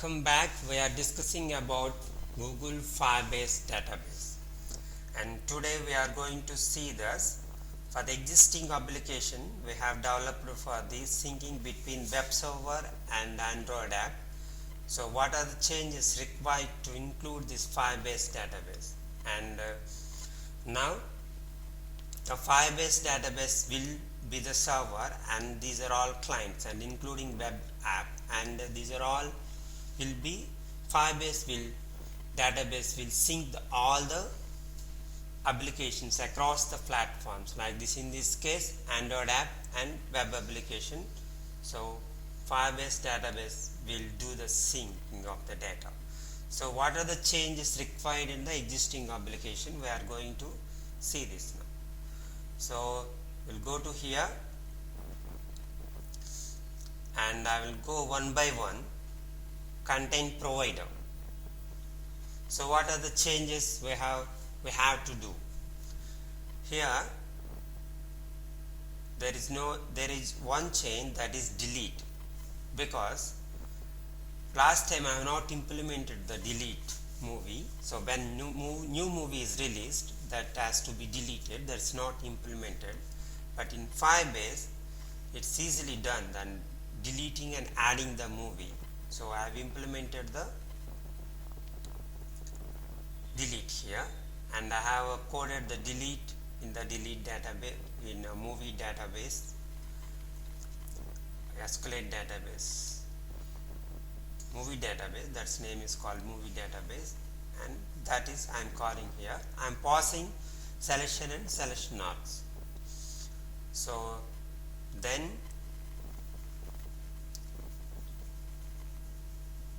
Welcome back. We are discussing about Google Firebase database, and today we are going to see this for the existing application we have developed for the syncing between web server and Android app. So what are the changes required to include this Firebase database? And now the Firebase database will be the server, and these are all clients and including web app, and these are all will be Firebase will database will sync all the applications across the platforms, like this in this case Android app and web application. So Firebase database will do the syncing of the data. So what are the changes required in the existing application? We are going to see this now. So we'll go to here and I will go one by one. Content provider. So what are the changes we have to do? Here there is one change, that is delete, because last time I have not implemented the delete movie. So when new movie is released, that has to be deleted, that's not implemented. But in Firebase it's easily done than deleting and adding the movie. So I have implemented the delete here, and I have coded the delete in the delete database, in a movie database, SQL database, movie database, that's name is called movie database, and that is I am calling here. I am passing selection and selection arcs. So then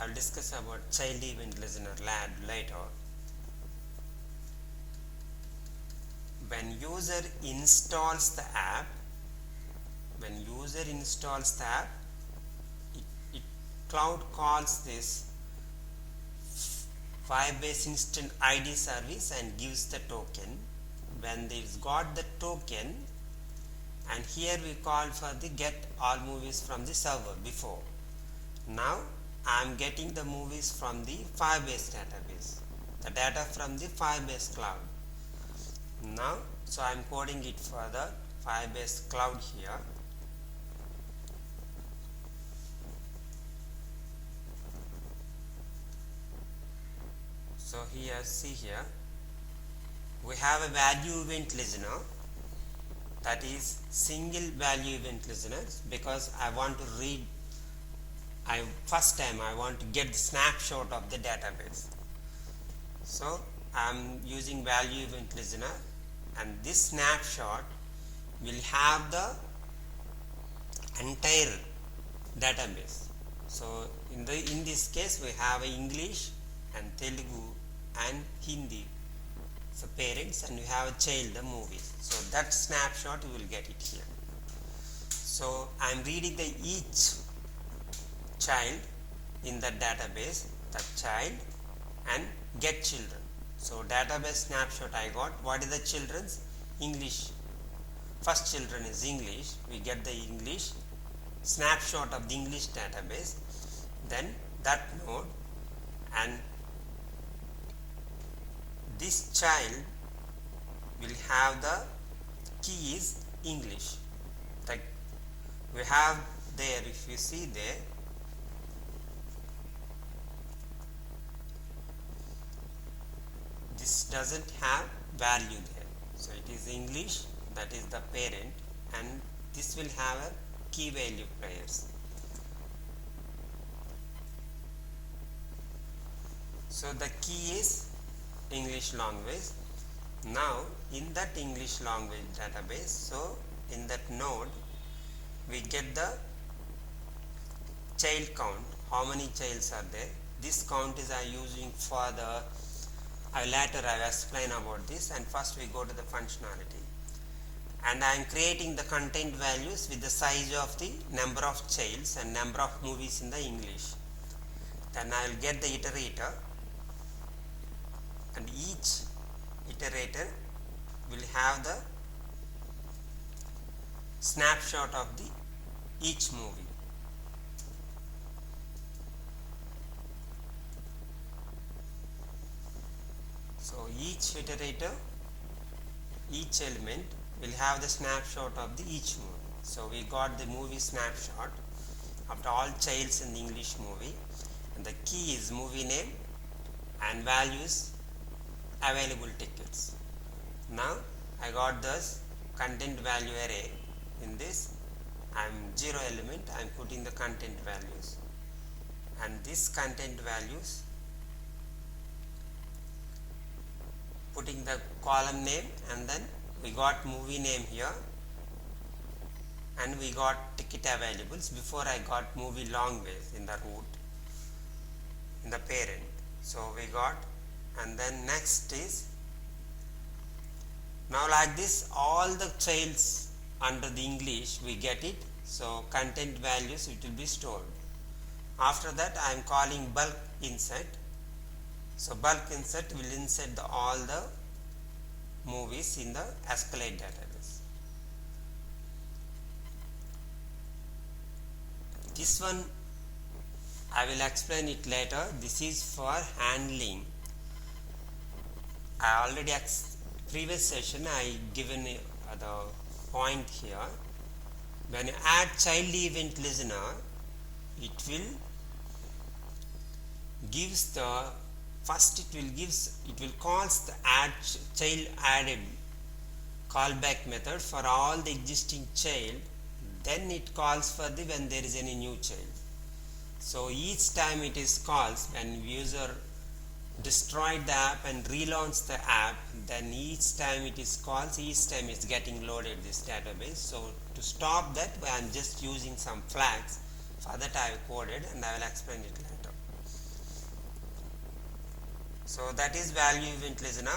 I will discuss about child event listener later. When user installs the app, cloud calls this Firebase instant ID service and gives the token. When they've got the token, and here we call for the get all movies from the server before. Now I am getting the movies from the Firebase database, the data from the Firebase cloud. Now, so I am coding it for the Firebase cloud here. So here, see here, we have a value event listener, that is single value event listener, because I want to read. First time I want to get the snapshot of the database. So I am using value event listener, and this snapshot will have the entire database. So in this case we have English and Telugu and Hindi, so parents, and we have a child, the movies. So that snapshot you will get it here. So I am reading the each child in the database, the child and get children. So database snapshot I got. What is the children's? English. First children is English. We get the English snapshot of the English database. Then that node, and this child will have the key is English. Like we have there, if you see there, this doesn't have value there. So it is English, that is the parent, and this will have a key value pairs. So the key is English language. Now in that English language database, so in that node we get the child count, how many childs are there. This count is I using for the later I will explain about this, and first we go to the functionality, and I am creating the content values with the size of the number of childs and number of movies in the English. Then I will get the iterator, and each iterator will have the snapshot of the each movie. So each iterator, each element will have the snapshot of the each movie. So we got the movie snapshot after all childs in the English movie, and the key is movie name and values available tickets. Now I got this content value array. In this I'm 0 element, I'm putting the content values, and this content values putting the column name, and then we got movie name here, and we got ticket availables. Before I got movie long ways in the root, in the parent. So we got, and then next is, now like this all the childs under the English we get it. So content values it will be stored. After that I am calling bulk insert. So bulk insert will insert all the movies in the SQLite database. This one I will explain it later. This is for handling. I already previous session I given the point here. When you add child event listener, it will gives the first it will calls the add child added callback method for all the existing child, then it calls for the when there is any new child. So each time it is calls when user destroyed the app and relaunch the app, then each time it is calls, each time it's getting loaded this database. So to stop that I am just using some flags. For that I have coded and I will explain it later. So that is value event listener.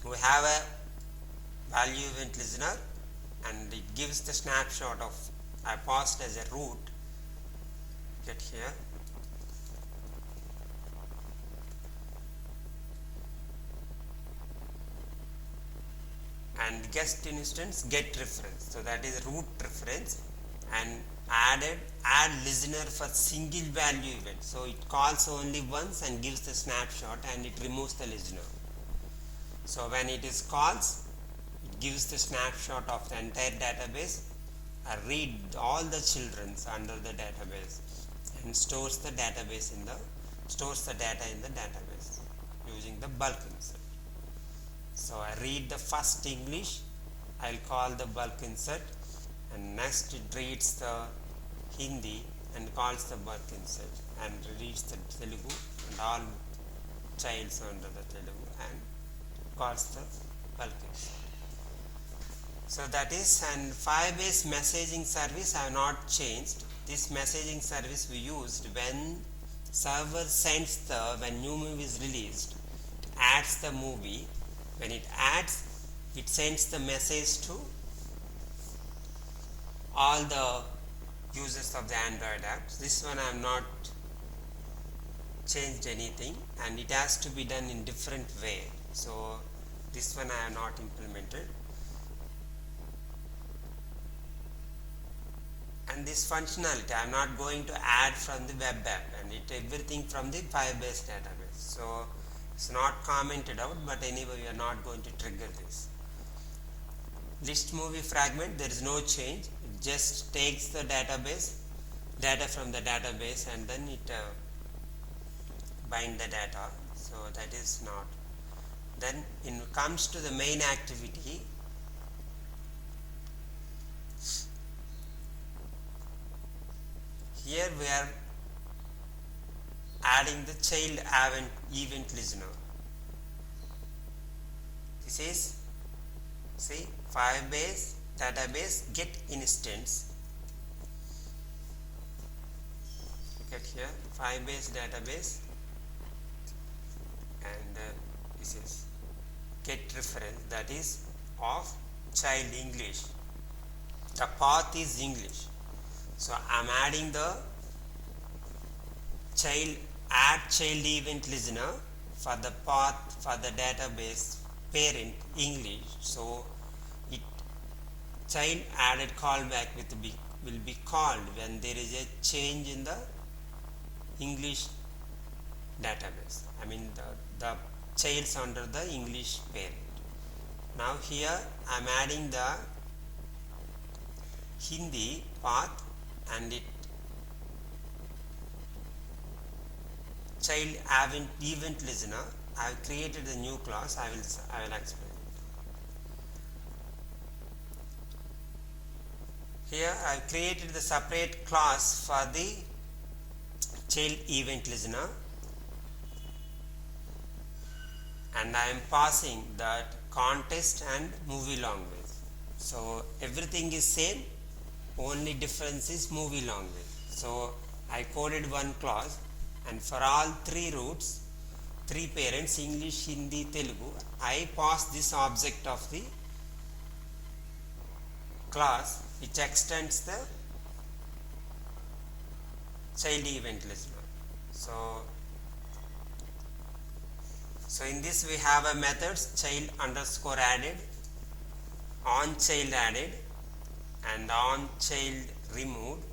We have a value event listener and it gives the snapshot of, I passed as a root, get here, and guest instance get reference. So that is root reference, and add listener for single value event. So it calls only once and gives the snapshot and it removes the listener. So when it is calls, it gives the snapshot of the entire database, read all the children's under the database and stores the database stores the data in the database using the bulk insert. So I read the first English, I'll call the bulk insert, and next it reads the Hindi and calls the bulk insert, and reads the Telugu and all childs under the Telugu and calls the bulk insert. So that is, and Firebase messaging service I have not changed. This messaging service we used when server sends when new movie is released, it adds the movie. When it adds, it sends the message to all the users of the Android apps. This one I have not changed anything, and it has to be done in different way. So this one I have not implemented. And this functionality I am not going to add from the web app, and everything from the Firebase database. So it's not commented out, but anyway we are not going to trigger this. List movie fragment, there is no change. It just takes the data from the database, and then it bind the data. So that is not. Then in comes to the main activity, here we are adding the child event listener. This is, see, Firebase database get instance. Look at here, Firebase database, and this is get reference, that is of child English. The path is English. So I am adding the add child event listener for the path for the database parent English. So it child added callback will be called when there is a change in the English database. I mean the childs under the English parent. Now here I am adding the Hindi path and it child event listener. I have created a new class. I will explain. Here I have created the separate class for the child event listener, and I am passing that contest and movie language. So everything is same, only difference is movie language. So I coded one class, and for all three roots, three parents, English, Hindi, Telugu, I pass this object of the class which extends the child event listener. So in this we have a methods child underscore added, on child added, and on child removed,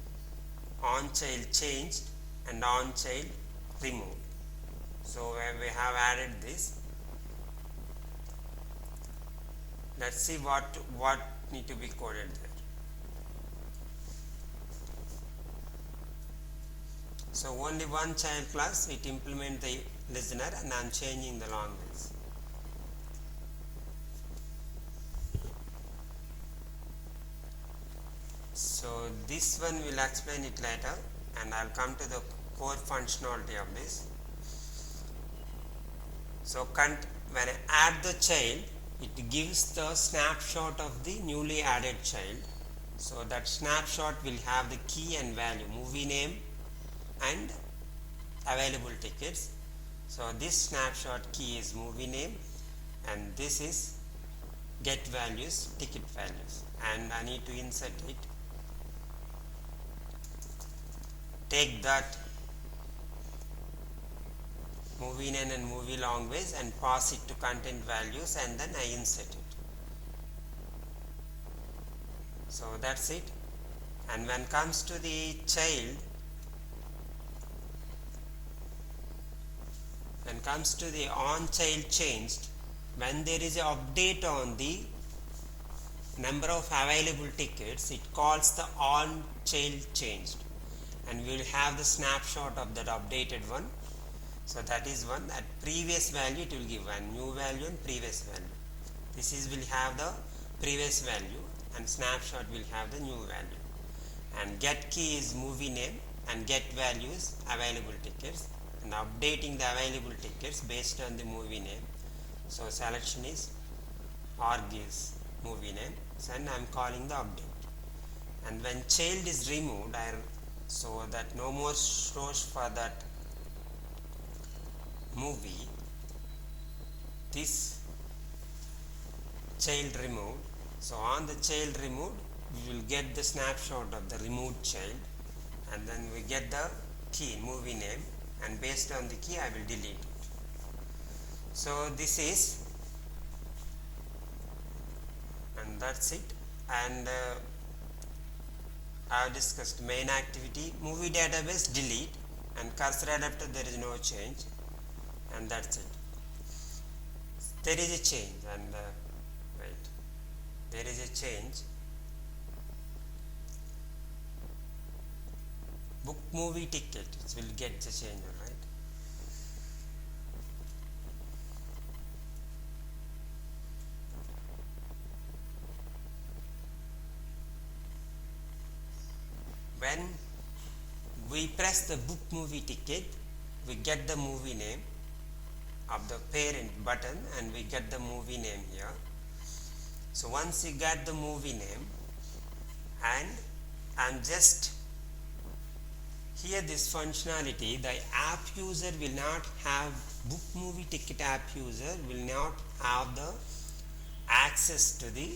on child changed, and on child removed. So we have added this. Let's see what need to be coded there. So only one child class, it implement the listener, and I am changing the language. So this one will explain it later, and I will come to the core functionality of this. So when I add the child, it gives the snapshot of the newly added child. So that snapshot will have the key and value, movie name and available tickets. So this snapshot key is movie name, and this is get values, ticket values, and I need to insert it. Take that movie name and movie language and pass it to content values, and then I insert it. So that's it. And when comes to the child, when comes to the on child changed, when there is an update on the number of available tickets, it calls the on child changed, and we will have the snapshot of that updated one. So that is one. At previous value it will give one new value and previous value. This is will have the previous value, and snapshot will have the new value. And get key is movie name, and get values available tickets, and updating the available tickets based on the movie name. So selection is org is movie name, and I am calling the update. And when child is removed, so that no more shows for that movie, this child removed. So on the child removed, we will get the snapshot of the removed child, and then we get the key movie name, and based on the key I will delete it. So this is, and that's it. And I have discussed main activity, movie database delete, and cursor adapter there is no change, and that's it. There is a change, and there is a change. Book movie ticket, it will get the change, right? When we press the book movie ticket, we get the movie name of the parent button, and we get the movie name here. So once you get the movie name, and I'm just here this functionality, the app user will not have, book movie ticket app user will not have the access to the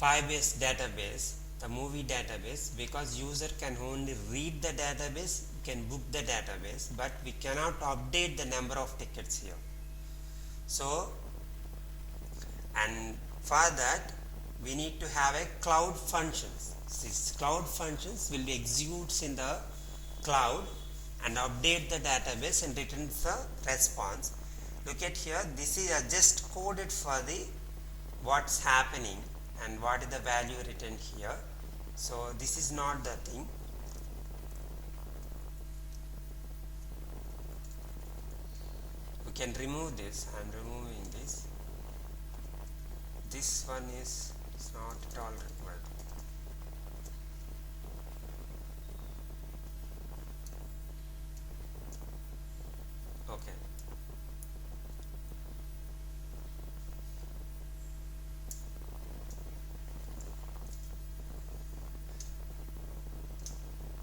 Firebase database, the movie database, because user can only read the database, can book the database, but we cannot update the number of tickets here. So, and for that we need to have a cloud functions. These cloud functions will execute in the cloud and update the database and return the response. look at here, this is just coded for the what's happening and what is the value written here. So this is not the thing. We can remove this. I am removing this. This one is not at all required. Okay.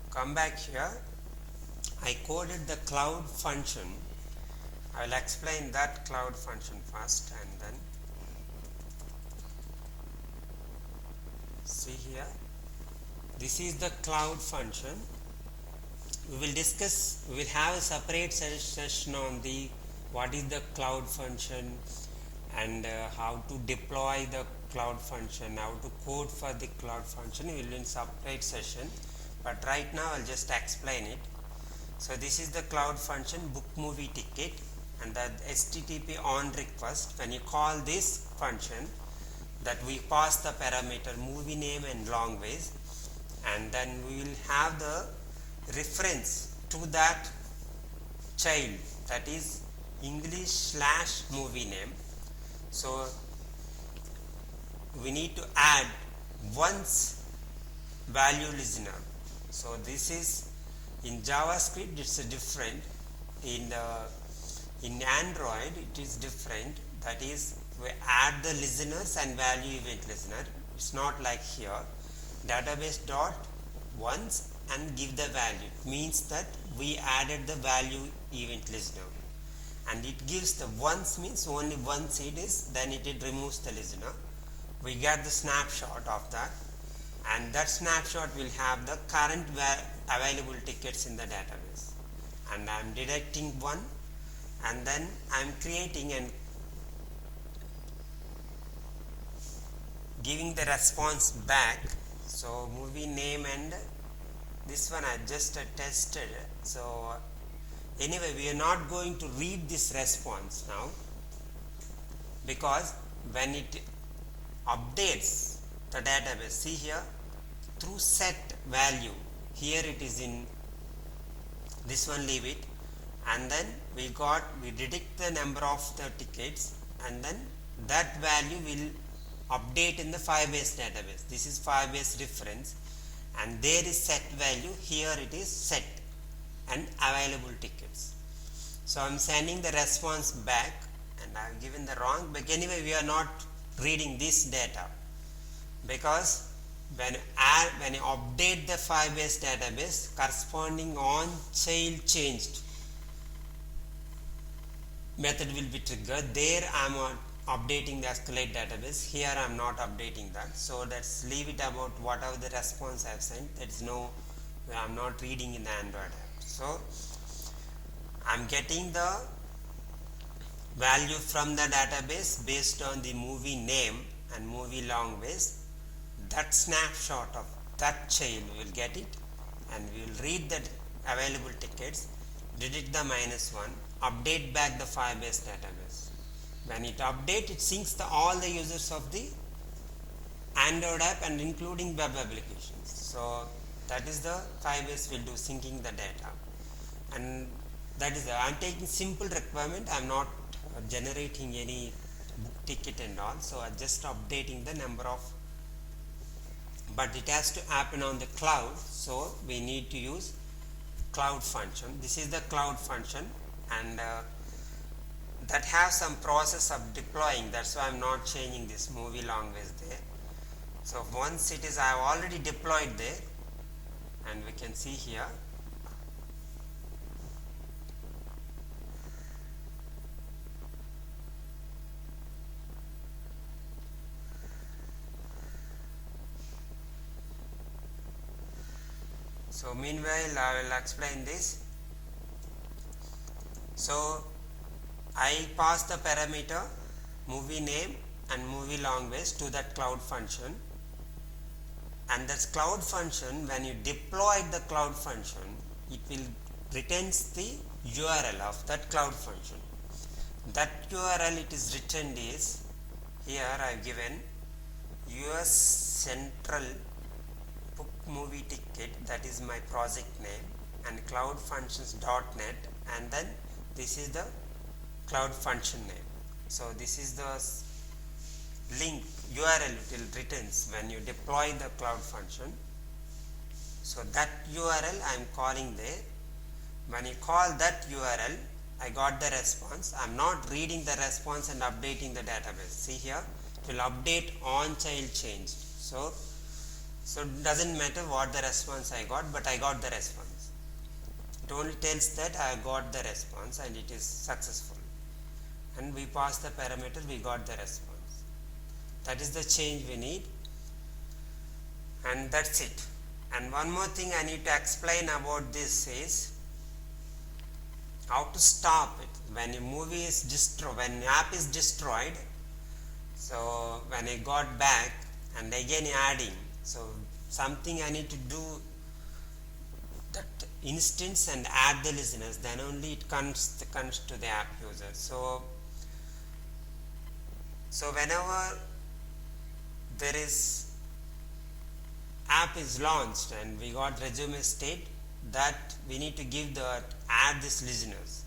Come back here. I coded the cloud function. I will explain that cloud function first and then see here. This is the cloud function. We will discuss, we will have a separate session on the what is the cloud function and how to deploy the cloud function, how to code for the cloud function. We will in separate session, but right now I'll just explain it. So this is the cloud function book movie ticket and the HTTP on request. When you call this function, that we pass the parameter movie name and language, and then we will have the reference to that child, that is English/movie name. So we need to add once value listener. So this is in JavaScript, it's a different. In Android it is different, that is we add the listeners and value event listener. It's not like here, database dot once and give the value. It means that we added the value event listener, and it gives the once means only once it is, then it removes the listener. We get the snapshot of that, and that snapshot will have the current available tickets in the database, and I am detecting one, and then I am creating and giving the response back. So movie name and this one I just tested. So anyway, we are not going to read this response now, because when it updates the database, see here, through set value, here it is in this one, leave it, and then we detect the number of the tickets, and then that value will update in the Firebase database. This is Firebase reference, and there is set value, here it is set and available tickets. So I am sending the response back, and I have given the wrong, but anyway we are not reading this data, because when you update the Firebase database, corresponding on child changed method will be triggered. There I am updating the SQLite database. Here I am not updating that. So let's leave it about whatever the response I have sent. There is no, I am not reading in the Android app. So I am getting the value from the database based on the movie name and movie language. That snapshot of that child, we will get it, and we will read the available tickets, detect the -1, update back the Firebase database. When it updates, it syncs all the users of the Android app and including web applications. So that is the Firebase will do, syncing the data, and that is I am taking simple requirement. I am not generating any book ticket and all. So I am just updating the number of, but it has to happen on the cloud, so we need to use cloud function. This is the cloud function, and that has some process of deploying. That's why I am not changing this movie language there. So once it is, I have already deployed there, and we can see here. So meanwhile I will explain this. So I pass the parameter movie name and movie language to that cloud function, and that cloud function, when you deploy the cloud function, it will returns the URL of that cloud function. That URL it is written is, here I have given US Central Book Movie Ticket, that is my project name, and cloudfunctions.net, and then this is the cloud function name. So this is the link URL it will returns when you deploy the cloud function. So that URL I am calling there. When you call that URL, I got the response. I am not reading the response and updating the database. See here, it will update on child changed. So it doesn't matter what the response I got, but I got the response. It only tells that I got the response and it is successful. And we passed the parameter, we got the response. That is the change we need. And that's it. And one more thing I need to explain about this is how to stop it. When a movie is destroyed, when an app is destroyed, so when I got back and again adding, so something I need to do that instance and add the listeners, then only it comes to the app user. So whenever there is app is launched and we got resume state, that we need to give the add this listeners.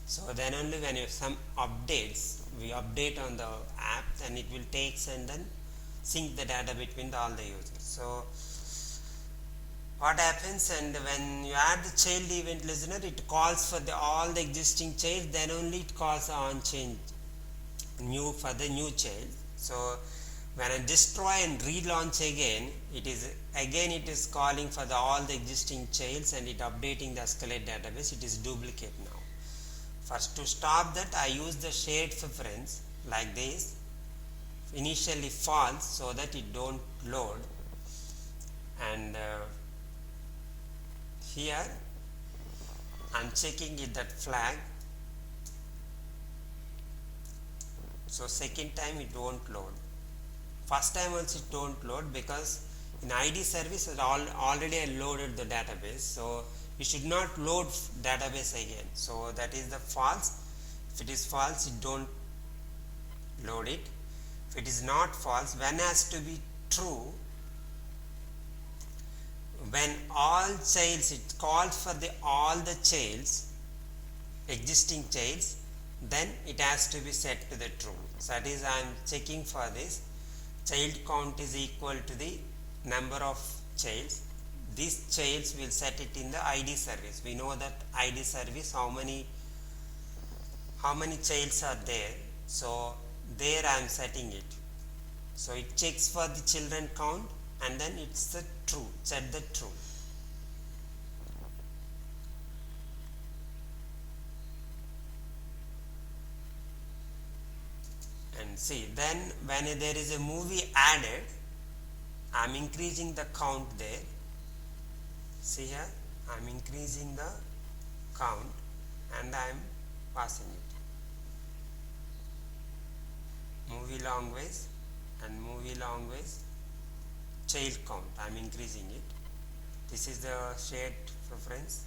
So then only when you have some updates, we update on the app, then it will take and then sync the data between all the users. So what happens, and when you add the child event listener, it calls for all the existing child, then only it calls on change new for the new child. So when I destroy and relaunch again, it is calling for all the existing childs and it updating the SQLite database. It is duplicate now. First, to stop that, I use the shared preference like this, initially false, so that it don't load, and here I am checking it that flag. So second time it won't load. First time also it don't load because in ID service already I loaded the database, so we should not load database again. So that is the false. If it is false, it don't load it. If it is not false, when has to be true, when all childs, it calls for all the childs, existing childs, then it has to be set to the true. So that is, I am checking for this. Child count is equal to the number of childs. These childs will set it in the ID service. We know that ID service, how many childs are there. So there I am setting it. So it checks for the children count and then it's the true, set the true. And see, then when there is a movie added, I am increasing the count there. See here, I am increasing the count and I am passing it. Movie language and movie language child count, I am increasing it. This is the shared preference.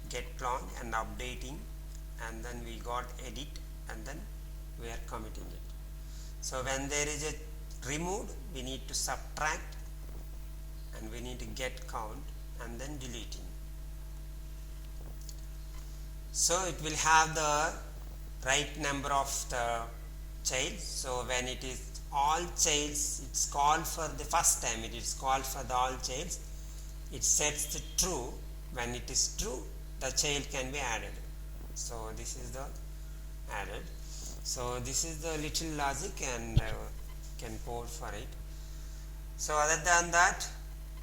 Get long and updating, and then we got edit and then we are committing it. So when there is a removed, we need to subtract and we need to get count and then deleting. So it will have the right number of the child. So when it is all childs, it's called for the first time, it is called for the all childs, it sets the true. When it is true, the child can be added. So this is the added. So this is the little logic and can code for it. So other than that,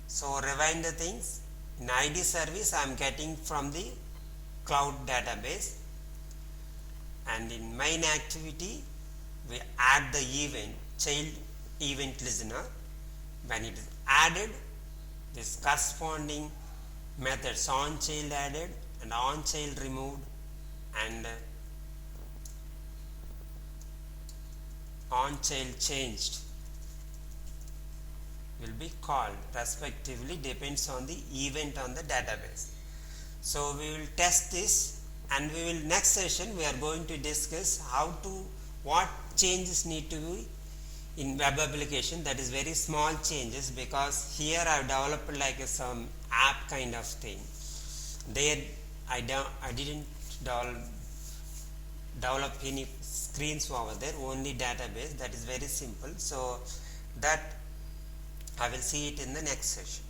so rewind the things. In ID service I am getting from the cloud database, and in main activity we add the event, child event listener. When it is added, this corresponding methods on child added and on child removed and on child changed will be called respectively, depends on the event on the database. So we will test this and we will next session we are going to discuss what changes need to be in web application. That is very small changes, because here I have developed like some app kind of thing. There I didn't develop any screens over there, only database. That is very simple. So that I will see it in the next session.